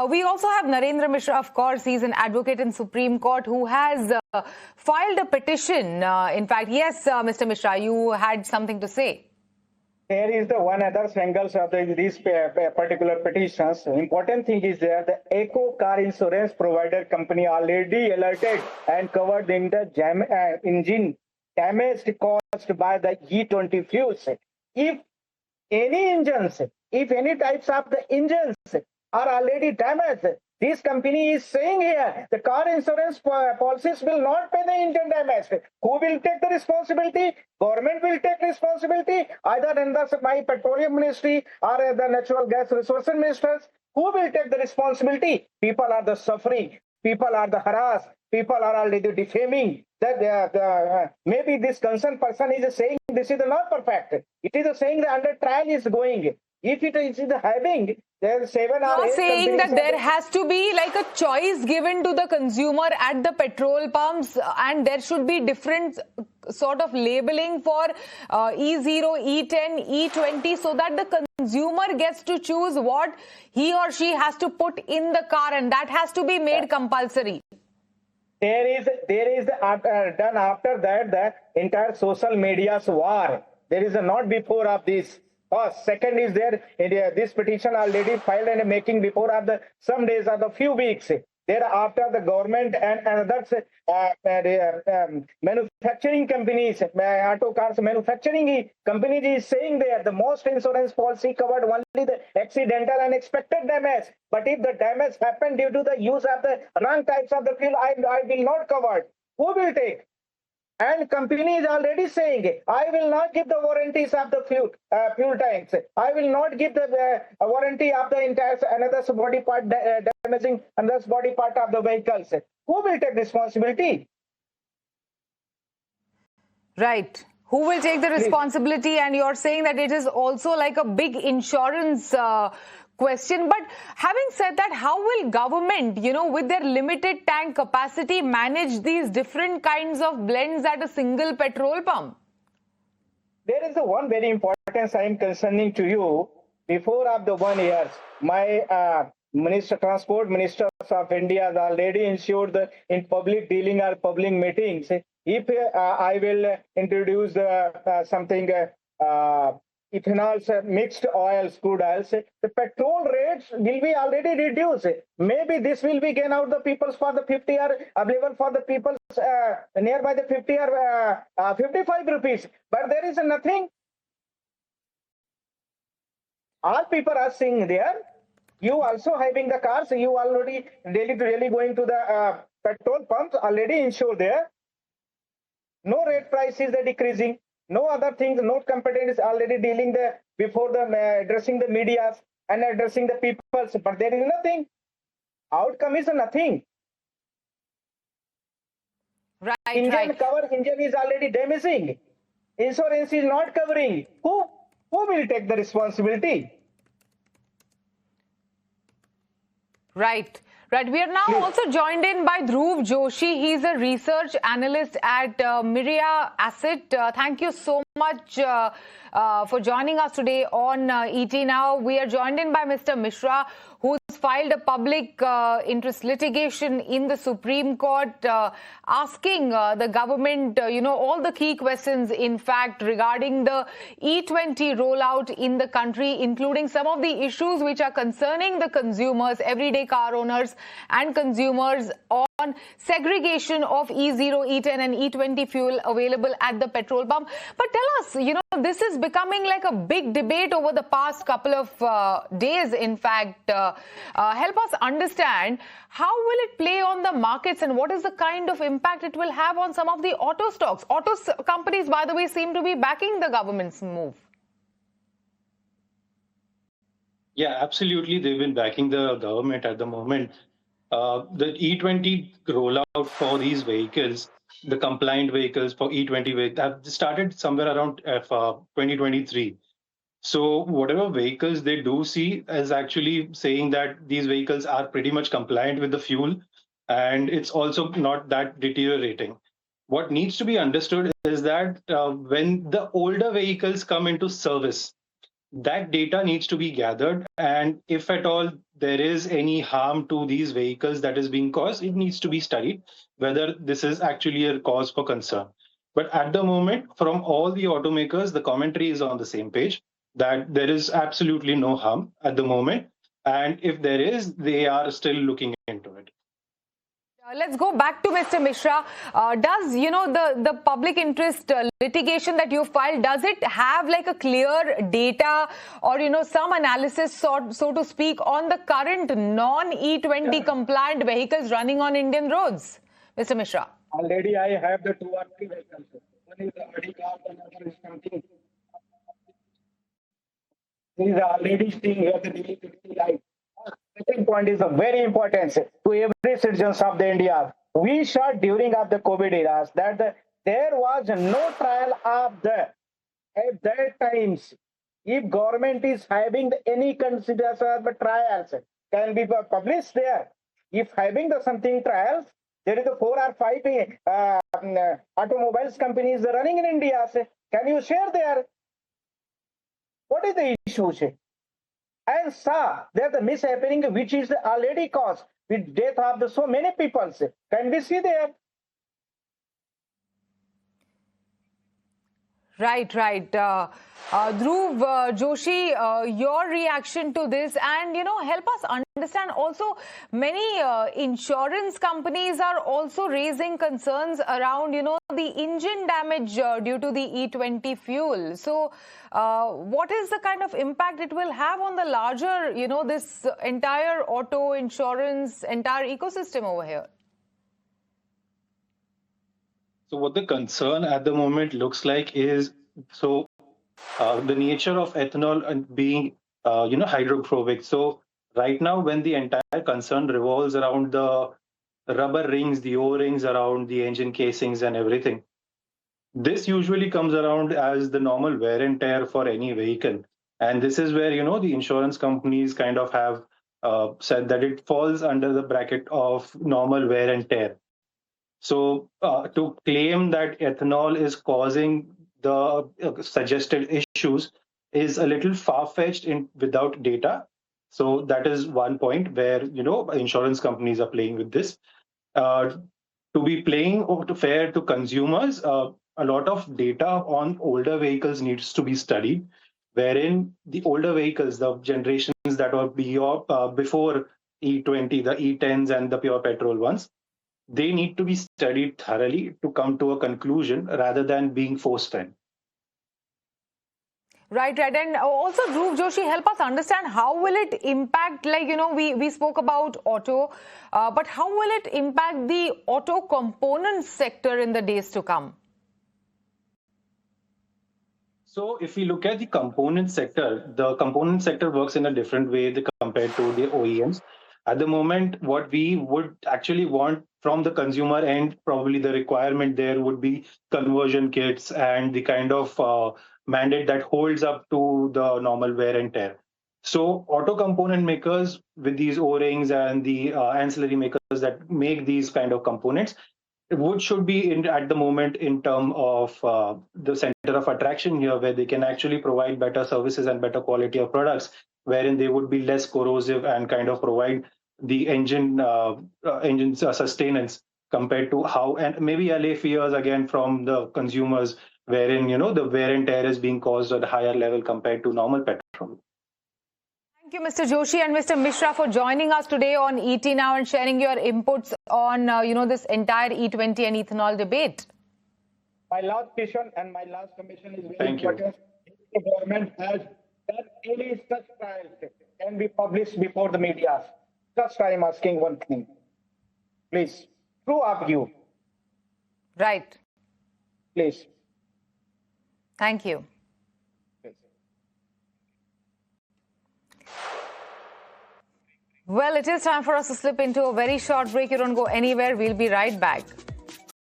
We also have Narendra Mishra, of course. He's an advocate in Supreme Court who has filed a petition. In fact, yes, Mr. Mishra, you had something to say. There is the one other angles of these particular petitions. Important thing is there, the Eco car insurance provider company already alerted and covered in the engine damage caused by the E20 fuels. If any engines, if any types of the engines are already damaged, this company is saying here the car insurance policies will not pay the engine damage. Who will take the responsibility? Government will take responsibility, either in the my petroleum ministry or the natural gas resources ministers. Who will take the responsibility? People are the suffering. People are the harassed. People are already defaming. That maybe this concerned person is saying this is not perfect. It is saying the under trial is going. If it is having, there are 7 or 8 You're saying that there has to be like a choice given to the consumer at the petrol pumps, and there should be different sort of labeling for E0, E10, E20, so that the consumer gets to choose what he or she has to put in the car, and that has to be made compulsory. There is done after that the entire social media's war. There is a not before of this. Second is there, this petition already filed and making before of the some days or the few weeks. Thereafter, the government and others, manufacturing companies, auto cars manufacturing companies is saying there the most insurance policy covered only the accidental and unexpected damage. But if the damage happened due to the use of the wrong types of the fuel, I will not cover. Who will take? And company is already saying, I will not give the warranties of the fuel tanks. I will not give the warranty of the entire another body part damaging another body part of the vehicles. Who will take responsibility? Right. Who will take the responsibility? And you're saying that it is also like a big insurance question. But having said that, how will government, with their limited tank capacity, manage these different kinds of blends at a single petrol pump? There is one very important I am concerning to you. Before of the 1 year, my transport ministers of India has already ensured in public dealing or public meetings, if I will introduce something ethanol mixed oils, crude oils, the petrol rates will be already reduced. Maybe this will be gain out the people's for the 50 or available for the people's nearby the 50 or 55 rupees. But there is nothing. All people are seeing there. You also having the cars, you already daily going to the petrol pumps, already insured there. No rate price is decreasing. No other things, no competent is already dealing before addressing the media and addressing the people. But there is nothing. Outcome is nothing. Right. Engine is already damaging. Insurance is not covering. Who will take the responsibility? Right. We are now also joined in by Dhruv Joshi. He's a research analyst at Miria Asset. Thank you so much for joining us today on ET Now. We are joined in by Mr. Mishra, who's filed a public interest litigation in the Supreme Court, asking the government, all the key questions, in fact, regarding the E20 rollout in the country, including some of the issues which are concerning the consumers, everyday car owners and consumers, on segregation of E0, E10 and E20 fuel available at the petrol pump. But tell us, this is becoming like a big debate over the past couple of days, in fact. Help us understand how will it play on the markets and what is the kind of impact it will have on some of the auto stocks. Auto companies, by the way, seem to be backing the government's move. Yeah, absolutely. They've been backing the government at the moment. The E20 rollout for these vehicles, the compliant vehicles for E20 vehicles, have started somewhere around 2023. So whatever vehicles they do see is actually saying that these vehicles are pretty much compliant with the fuel, and it's also not that deteriorating. What needs to be understood is that when the older vehicles come into service, that data needs to be gathered, and if at all there is any harm to these vehicles that is being caused, it needs to be studied whether this is actually a cause for concern. But at the moment, from all the automakers, the commentary is on the same page that there is absolutely no harm at the moment, and if there is, they are still looking into it. Let's go back to Mr. Mishra. Does, the public interest litigation that you filed, does it have like a clear data or, some analysis, so to speak, on the current non-E20 compliant vehicles running on Indian roads? Mr. Mishra. Already I have the 2 or 3 vehicles. One is the Audi car, another is something. These are already seeing here the negativity light. Second point is a very important to every citizens of the India. We saw during of the COVID eras that there was no trial of at that times. If government is having any consideration of the trials, can be published there. If having the something trials, there is a 4 or 5 automobiles companies running in India. Can you share there? What is the issue? And saw there's a mishappening which is already caused with death of so many people. Can we see there? Right. Dhruv Joshi, your reaction to this, and help us understand also many insurance companies are also raising concerns around the engine damage due to the E20 fuel. So what is the kind of impact it will have on the larger this entire auto insurance entire ecosystem over here? So what the concern at the moment looks like is, the nature of ethanol and being, hydrophobic. So right now, when the entire concern revolves around the rubber rings, the O-rings around the engine casings and everything, this usually comes around as the normal wear and tear for any vehicle. And this is where, the insurance companies kind of have said that it falls under the bracket of normal wear and tear. So to claim that ethanol is causing the suggested issues is a little far-fetched without data. So that is one point where insurance companies are playing with this. To be playing fair to consumers, a lot of data on older vehicles needs to be studied, wherein the older vehicles, the generations that were before E20, the E10s and the pure petrol ones, they need to be studied thoroughly to come to a conclusion rather than being force-fed. Right. And also, Dhruv Joshi, help us understand how will it impact, we spoke about auto, but how will it impact the auto component sector in the days to come? So if we look at the component sector works in a different way compared to the OEMs. At the moment, what we would actually want from the consumer end, probably the requirement there would be conversion kits and the kind of mandate that holds up to the normal wear and tear. So auto component makers with these O-rings and the ancillary makers that make these kind of components should be at the moment in terms of the center of attraction here, where they can actually provide better services and better quality of products, wherein they would be less corrosive and kind of provide the engine's sustenance compared to how, and maybe allay fears again from the consumers, wherein the wear and tear is being caused at a higher level compared to normal petrol. Thank you, Mr. Joshi and Mr. Mishra, for joining us today on ET Now and sharing your inputs on this entire E20 and ethanol debate. My last question and my last commission is very Thank important. If the government has done any such trials can be published before the media. Just I am asking one thing. Please, true of you. Right. Please. Thank you. Please. Well, it is time for us to slip into a very short break. You don't go anywhere. We'll be right back.